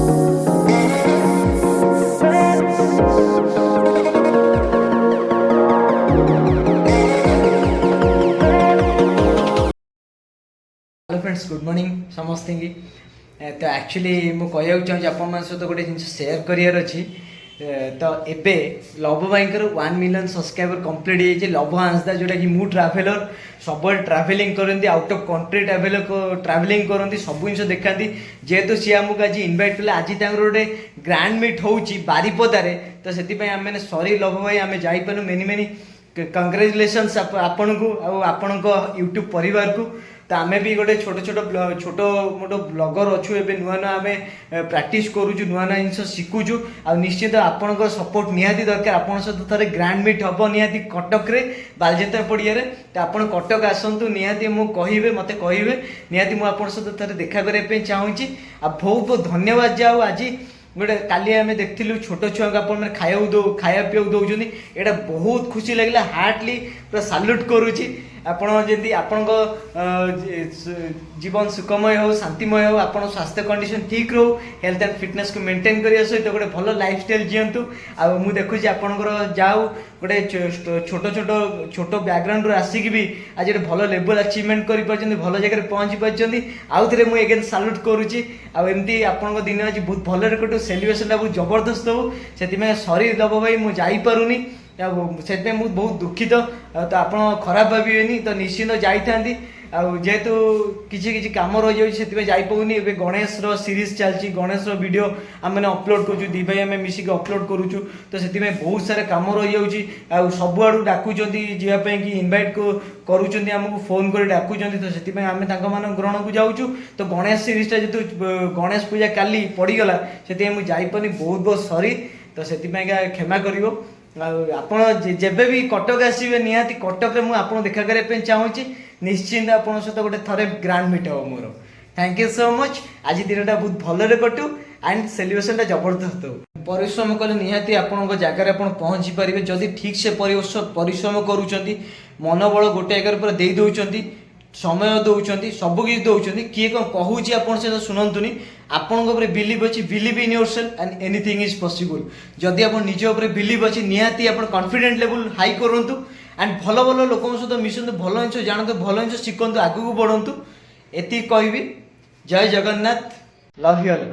Hello friends good morning समस्त की तो एक्चुअली मुझे चाहिए आपण सहित गोटे जिन सेयार करार अच्छी तो एबे लव भाई 1 मिलियन सब्सक्राइबर कंप्लीट हो लव हांसदा जोटा कि मु ट्राभेलर सब ट्राभेलिंग करती आउट ऑफ कंट्री ट्राभेलिंग करती सब जिन देखा जेहेतु सी आमको आज इनवाइट कले आज गोटे ग्रांड मीट हो बारिपदारे तो से आम सॉरी लव भाई आम जापारू मेनी मेनी कंग्रेचुलेशंस आपण को आपण यूट्यूब परिवार को तो आम भी गोटे छोट छोट मोट ब्लॉगर अच्छु ए नुआ नुआ आम प्राक्ट करुचु नुआ नुआ जिन शिखुचु आ निश्चित आपण सपोर्ट निहाती दरकार आपण सहित थे ग्रांड मीट हम निहाती कटक रे बालजात्रा पड़िया तो आप कटक आसतु निहाती मुझे मत कहे निहाती मुझे सहित थे देखा करने चाहूँगी आ बहुत बहुत धन्यवाद जाओ आज गोटे काली आम देखलु छोट छुआ को खाया पीवा दौरान यहाँ बहुत खुशी लगे हार्टली पूरा साल्यूट करुच्ची आपण जमी आपण जीवन सुखमय हो शांतिमय हो आप स्वास्थ्य कंडीशन ठीक रो हेल्थ एंड फिटनेस को मेंटेन करने सहित गोटे भल लाइफस्टाइल जीतु आउ देखुची आपंकर जाऊ गोटे छोट छोट छोट बैकग्राउंड रू आसिक भी आज गोटे भल लेवल अचीवमेंट कर भल जगह पहुँची पार्टी आउ थे मुझे एगेन साल्यूट करुच्ची आमती आपण दिन आज बहुत भल कटु सेलिब्रेशन बहुत जबरदस्त हो से सरी लव भाई मुझे जापारूनी से बहुत दुखित तो आप खराब भावी तो निश्चिंत जाती जेहेतु किसी कम रही से जापानी ए गणेश सीरीज चलती गणेश वीडियो आम मैंने अपलोड करूँ दी भाई आम मिसिक अपलोड करुचु तो से बहुत सारा कम रही सबुआड़ डाकुं जावाई कि इनवाइट करुँचमको फोन कर डाकुं तो से आम ग्रहण को जाऊँ तो गणेश सीरीजटा जेहतु गणेश पूजा काली पड़गला से मुझे जापानी बहुत बहुत सॉरी तो से क्षमा कर आप जेबे भी कटक आसवे निहाती कटक में मुझे देखा करने चाहूँगी निश्चिंत आप सहित गोटे थरे ग्रांड मीट हो more thank you so much आज दिनटा बहुत भलरे कटू एंड सेलिब्रेशन जबरदस्त हो परिश्रम कले निहाती आपण जगार पहुँची पारे जदि ठीक से परिश्रम करुँच मनोबल गोटे जगार पूरा दे दौरान समय दौरान सबकि दौरान किए कौन कहूँ आप शुणुनि आपंकर बिलीव अच्छी believe in your self and anything is possible जदि आप निज उपर बिलीव अच्छी निहाती आप कॉन्फिडेंट लेवल हाई करूँ एंड भल भल लोक सहित मिशु भल जिन जानतु भल जिन शिखु आगू बढ़ु एति कहबी जय जगन्नाथ लव यू ऑल।